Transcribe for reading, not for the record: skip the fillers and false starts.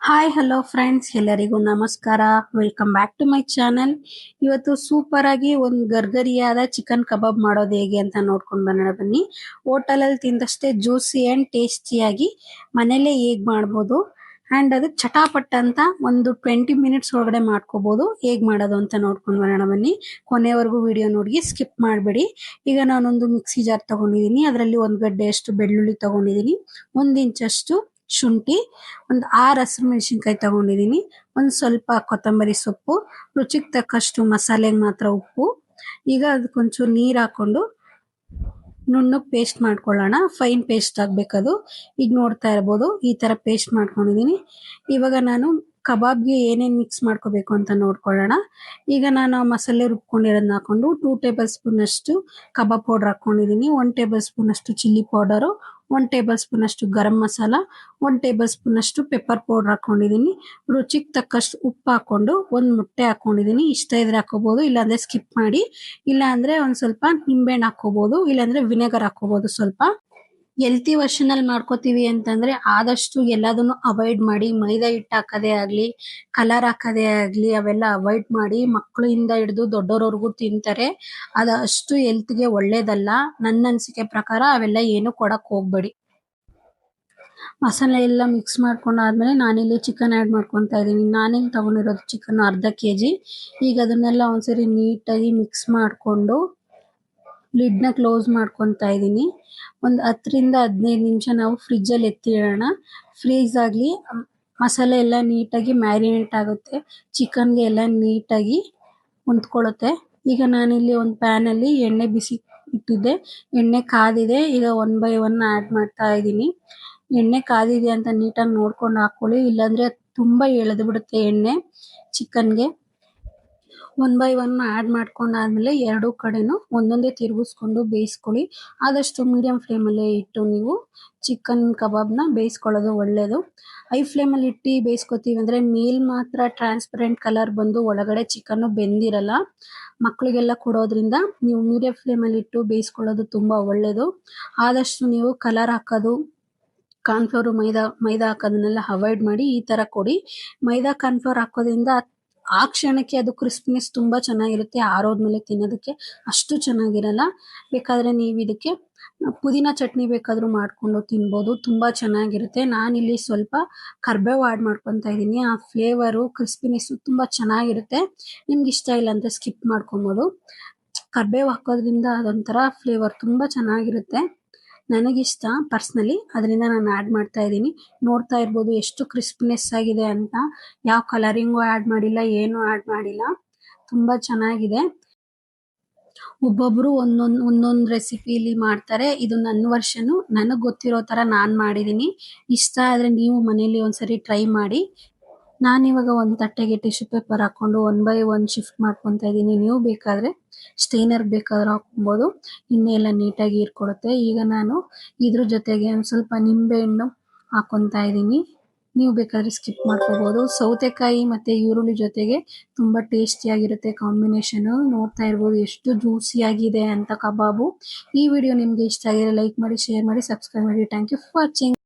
Hi hello friends, ಎಲ್ಲರಿಗೂ ನಮಸ್ಕಾರ. Welcome back to my channel. ಇವತ್ತು ಸೂಪರ್ ಆಗಿ ಒಂದು ಗರ್ಗರಿಯಾದ ಚಿಕನ್ ಕಬಾಬ್ ಮಾಡೋದು ಹೇಗೆ ಅಂತ ನೋಡ್ಕೊಂಡು ಬರೋಣ ಬನ್ನಿ. ಹೋಟೆಲಲ್ಲಿ ತಿಂದಷ್ಟೇ ಜ್ಯೂಸಿ ಆ್ಯಂಡ್ ಟೇಸ್ಟಿಯಾಗಿ ಮನೇಲೇ ಹೇಗೆ ಮಾಡ್ಬೋದು ಆ್ಯಂಡ್ ಅದು ಚಟಾಪಟ್ ಅಂತ ಒಂದು 20 ಮಿನಿಟ್ಸ್ ಒಳಗಡೆ ಮಾಡ್ಕೋಬೋದು. ಹೇಗೆ ಮಾಡೋದು ಅಂತ ನೋಡ್ಕೊಂಡು ಬರೋಣ ಬನ್ನಿ. ಕೊನೆವರೆಗೂ ವಿಡಿಯೋ ನೋಡಿ ಸ್ಕಿಪ್ ಮಾಡಬೇಡಿ. ಈಗ ನಾನೊಂದು ಮಿಕ್ಸಿ ಜಾರ್ ತೊಗೊಂಡಿದ್ದೀನಿ. ಅದರಲ್ಲಿ ಒಂದು ಗಡ್ಡೆಯಷ್ಟು ಬೆಳ್ಳುಳ್ಳಿ ತೊಗೊಂಡಿದ್ದೀನಿ, 1 ಇಂಚಷ್ಟು ಶುಂಠಿ, ಒಂದು 6 ಹಸಿಮೆಣಸಿನ್ಕಾಯಿ ತಗೊಂಡಿದ್ದೀನಿ, ಒಂದು ಸ್ವಲ್ಪ ಕೊತ್ತಂಬರಿ ಸೊಪ್ಪು, ರುಚಿಗೆ ತಕ್ಕಷ್ಟು ಮಸಾಲೆಗೆ ಮಾತ್ರ ಉಪ್ಪು. ಈಗ ಅದಕ್ಕೊಂಚೂರು ನೀರು ಹಾಕೊಂಡು ನುಣ್ಣಗೆ ಪೇಸ್ಟ್ ಮಾಡ್ಕೊಳ್ಳೋಣ. ಫೈನ್ ಪೇಸ್ಟ್ ಆಗಬೇಕದು. ಈಗ ನೋಡ್ತಾ ಇರ್ಬೋದು ಈ ಥರ ಪೇಸ್ಟ್ ಮಾಡ್ಕೊಂಡಿದ್ದೀನಿ. ಇವಾಗ ನಾನು ಕಬಾಬ್ಗೆ ಏನೇನು ಮಿಕ್ಸ್ ಮಾಡ್ಕೋಬೇಕು ಅಂತ ನೋಡ್ಕೊಳ್ಳೋಣ. ಈಗ ನಾನು ಮಸಾಲೆ ರುಬ್ಕೊಂಡಿರೋದನ್ನ ಹಾಕೊಂಡು 2 ಟೇಬಲ್ ಸ್ಪೂನ್ ಅಷ್ಟು ಕಬಾಬ್ ಪೌಡರ್ ಹಾಕೊಂಡಿದ್ದೀನಿ, 1 ಟೇಬಲ್ ಸ್ಪೂನ್ ಅಷ್ಟು ಚಿಲ್ಲಿ ಪೌಡರು, 1 ಟೇಬಲ್ ಸ್ಪೂನ್ ಅಷ್ಟು ಗರಂ ಮಸಾಲ, 1 ಟೇಬಲ್ ಸ್ಪೂನ್ ಅಷ್ಟು ಪೆಪ್ಪರ್ ಪೌಡರ್ ಹಾಕೊಂಡಿದ್ದೀನಿ. ರುಚಿಗೆ ತಕ್ಕಷ್ಟು ಉಪ್ಪು ಹಾಕೊಂಡು 1 ಮೊಟ್ಟೆ ಹಾಕೊಂಡಿದ್ದೀನಿ. ಇಷ್ಟ ಇದ್ರೆ ಹಾಕೋಬಹುದು, ಇಲ್ಲಾಂದ್ರೆ ಸ್ಕಿಪ್ ಮಾಡಿ. ಇಲ್ಲ ಅಂದ್ರೆ ಒಂದ್ ಸ್ವಲ್ಪ ನಿಂಬೆಹಣ್ಣು ಹಾಕೋಬಹುದು, ಇಲ್ಲಾಂದ್ರೆ ವಿನೆಗರ್ ಹಾಕೋಬಹುದು ಸ್ವಲ್ಪ. ಹೆಲ್ತಿ ವರ್ಷನ್ ಅಲ್ಲಿ ಮಾಡ್ಕೋತೀವಿ ಅಂತಂದ್ರೆ ಆದಷ್ಟು ಎಲ್ಲದನ್ನು ಅವಾಯ್ಡ್ ಮಾಡಿ. ಮೈದಾ ಹಿಟ್ಟು ಹಾಕೋದೇ ಆಗ್ಲಿ, ಕಲರ್ ಹಾಕೋದೇ ಆಗ್ಲಿ, ಅವೆಲ್ಲ ಅವಾಯ್ಡ್ ಮಾಡಿ. ಮಕ್ಕಳಿಂದ ಹಿಡಿದು ದೊಡ್ಡೋರವರೆಗೂ ತಿಂತಾರೆ. ಅದು ಅಷ್ಟು ಹೆಲ್ತ್ಗೆ ಒಳ್ಳೇದಲ್ಲ. ನನ್ನ ಅನಿಸಿಕೆ ಪ್ರಕಾರ ಅವೆಲ್ಲ ಏನು ಕೊಡಕ್ ಹೋಗ್ಬೇಡಿ. ಮಸಾಲೆ ಎಲ್ಲ ಮಿಕ್ಸ್ ಮಾಡ್ಕೊಂಡಾದ್ಮೇಲೆ ನಾನಿಲ್ಲಿ ಚಿಕನ್ ಆ್ಯಡ್ ಮಾಡ್ಕೊತಾ ಇದ್ದೀನಿ. ನಾನಿಲ್ಲಿ ತಗೊಂಡಿರೋದು ಚಿಕನ್ ಅರ್ಧ kg. ಈಗ ಅದನ್ನೆಲ್ಲ ಒಂದ್ಸರಿ ನೀಟಾಗಿ ಮಿಕ್ಸ್ ಮಾಡಿಕೊಂಡು ಲಿಡ್ನ ಕ್ಲೋಸ್ ಮಾಡ್ಕೊತಾ ಇದ್ದೀನಿ. ಒಂದು 10 ರಿಂದ 15 ನಿಮಿಷ ನಾವು ಫ್ರಿಜ್ಜಲ್ಲಿ ಎತ್ತಿಡೋಣ. ಫ್ರೀಸ್ ಆಗಲಿ, ಮಸಾಲೆ ಎಲ್ಲ ನೀಟಾಗಿ ಮ್ಯಾರಿನೇಟ್ ಆಗುತ್ತೆ, ಚಿಕನ್ಗೆ ಎಲ್ಲ ನೀಟಾಗಿ ಹೊಂದ್ಕೊಳ್ಳುತ್ತೆ. ಈಗ ನಾನಿಲ್ಲಿ ಒಂದು ಪ್ಯಾನಲ್ಲಿ ಎಣ್ಣೆ ಬಿಸಿ ಇಟ್ಟಿದ್ದೆ, ಎಣ್ಣೆ ಕಾದಿದೆ. ಈಗ 1 ಬೈ 1 ಆ್ಯಡ್ ಮಾಡ್ತಾ ಇದ್ದೀನಿ. ಎಣ್ಣೆ ಕಾದಿದೆ ಅಂತ ನೀಟಾಗಿ ನೋಡ್ಕೊಂಡು ಹಾಕೊಳ್ಳಿ, ಇಲ್ಲಾಂದ್ರೆ ತುಂಬ ಎಳೆದು ಬಿಡುತ್ತೆ ಎಣ್ಣೆ ಚಿಕನ್ಗೆ. 1 ಬೈ 1 ಆ್ಯಡ್ ಮಾಡ್ಕೊಂಡಾದ್ಮೇಲೆ ಎರಡೂ ಕಡೆನೂ ಒಂದೊಂದೇ ತಿರುಗಿಸ್ಕೊಂಡು ಬೇಯಿಸ್ಕೊಳ್ಳಿ. ಆದಷ್ಟು ಮೀಡಿಯಂ ಫ್ಲೇಮಲ್ಲೇ ಇಟ್ಟು ನೀವು ಚಿಕನ್ ಕಬಾಬ್ನ ಬೇಯಿಸ್ಕೊಳ್ಳೋದು ಒಳ್ಳೆಯದು. ಹೈ ಫ್ಲೇಮಲ್ಲಿ ಇಟ್ಟು ಬೇಯಿಸ್ಕೊತೀವಿ ಅಂದರೆ ಮೇಲ್ ಮಾತ್ರ ಟ್ರಾನ್ಸ್ಪರೆಂಟ್ ಕಲರ್ ಬಂದು ಒಳಗಡೆ ಚಿಕನ್ನು ಬೆಂದಿರಲ್ಲ. ಮಕ್ಕಳಿಗೆಲ್ಲ ಕೊಡೋದ್ರಿಂದ ನೀವು ಮೀಡಿಯಂ ಫ್ಲೇಮಲ್ಲಿ ಇಟ್ಟು ಬೇಯಿಸ್ಕೊಳ್ಳೋದು ತುಂಬ ಒಳ್ಳೆಯದು. ಆದಷ್ಟು ನೀವು ಕಲರ್ ಹಾಕೋದು, ಕಾರ್ನ್ಫ್ಲೋರು, ಮೈದಾ ಹಾಕೋದನ್ನೆಲ್ಲ ಅವಾಯ್ಡ್ ಮಾಡಿ ಈ ಥರ ಕೊಡಿ. ಮೈದಾ ಕಾರ್ನ್ಫ್ಲೋರ್ ಹಾಕೋದ್ರಿಂದ ಆ ಕ್ಷಣಕ್ಕೆ ಅದು ಕ್ರಿಸ್ಪಿನೆಸ್ ತುಂಬ ಚೆನ್ನಾಗಿರುತ್ತೆ, ಆರೋದ್ಮೇಲೆ ತಿನ್ನೋದಕ್ಕೆ ಅಷ್ಟು ಚೆನ್ನಾಗಿರಲ್ಲ. ಬೇಕಾದರೆ ನೀವು ಇದಕ್ಕೆ ಪುದೀನ ಚಟ್ನಿ ಬೇಕಾದರೂ ಮಾಡಿಕೊಂಡು ತಿನ್ಬೋದು, ತುಂಬ ಚೆನ್ನಾಗಿರುತ್ತೆ. ನಾನಿಲ್ಲಿ ಸ್ವಲ್ಪ ಕರ್ಬೇವು ಆ್ಯಡ್ ಮಾಡ್ಕೊತಾ ಇದ್ದೀನಿ. ಆ ಫ್ಲೇವರು ಕ್ರಿಸ್ಪಿನೆಸ್ಸು ತುಂಬ ಚೆನ್ನಾಗಿರುತ್ತೆ. ನಿಮ್ಗೆ ಇಷ್ಟ ಇಲ್ಲ ಅಂತ ಸ್ಕಿಪ್ ಮಾಡ್ಕೊಬೋದು. ಕರ್ಬೇವು ಹಾಕೋದ್ರಿಂದ ಅದೊಂಥರ ಫ್ಲೇವರ್ ತುಂಬ ಚೆನ್ನಾಗಿರುತ್ತೆ. ನನಗಿಷ್ಟ ಪರ್ಸ್ನಲಿ, ಅದರಿಂದ ನಾನು ಆ್ಯಡ್ ಮಾಡ್ತಾ ಇದ್ದೀನಿ. ನೋಡ್ತಾ ಇರ್ಬೋದು ಎಷ್ಟು ಕ್ರಿಸ್ಪಿನೆಸ್ ಆಗಿದೆ ಅಂತ. ಯಾವ ಕಲರಿಂಗು ಆ್ಯಡ್ ಮಾಡಿಲ್ಲ, ಏನು ಆ್ಯಡ್ ಮಾಡಿಲ್ಲ. ತುಂಬ ಚೆನ್ನಾಗಿದೆ. ಒಬ್ಬೊಬ್ಬರು ಒಂದೊಂದು ರೆಸಿಪಿಲಿ ಮಾಡ್ತಾರೆ. ಇದು ನನ್ನ ವರ್ಷನು, ನನಗೆ ಗೊತ್ತಿರೋ ಥರ ನಾನು ಮಾಡಿದ್ದೀನಿ. ಇಷ್ಟ ಆದರೆ ನೀವು ಮನೇಲಿ ಒಂದ್ಸರಿ ಟ್ರೈ ಮಾಡಿ. ನಾನಿವಾಗ ಒಂದು ತಟ್ಟೆಗೆ ಟಿಶ್ಯೂ ಪೇಪರ್ ಹಾಕೊಂಡು 1 ಬೈ 1 ಶಿಫ್ಟ್ ಮಾಡ್ಕೊತಾ ಇದ್ದೀನಿ. ನೀವು ಬೇಕಾದರೆ ಸ್ಟೈನರ್ ಬೇಕಾದ್ರೆ ಹಾಕೊಬೋದು, ಎಣ್ಣೆ ಎಲ್ಲ ನೀಟಾಗಿ ಹೀರ್ಕೊಳ್ಳುತ್ತೆ. ಈಗ ನಾನು ಇದ್ರ ಜೊತೆಗೆ ಒಂದು ಸ್ವಲ್ಪ ನಿಂಬೆಹಣ್ಣು ಹಾಕೊತಾ ಇದ್ದೀನಿ. ನೀವು ಬೇಕಾದರೆ ಸ್ಕಿಪ್ ಮಾಡ್ಕೋಬೋದು. ಸೌತೆಕಾಯಿ ಮತ್ತು ಈರುಳ್ಳಿ ಜೊತೆಗೆ ತುಂಬ ಟೇಸ್ಟಿಯಾಗಿರುತ್ತೆ ಕಾಂಬಿನೇಷನು. ನೋಡ್ತಾ ಇರ್ಬೋದು ಎಷ್ಟು ಜ್ಯೂಸಿಯಾಗಿದೆ ಅಂತ ಕಬಾಬು. ಈ ವಿಡಿಯೋ ನಿಮಗೆ ಇಷ್ಟ ಆಗಿದ್ರೆ ಲೈಕ್ ಮಾಡಿ, ಶೇರ್ ಮಾಡಿ, ಸಬ್ಸ್ಕ್ರೈಬ್ ಮಾಡಿ. Thank you for watching.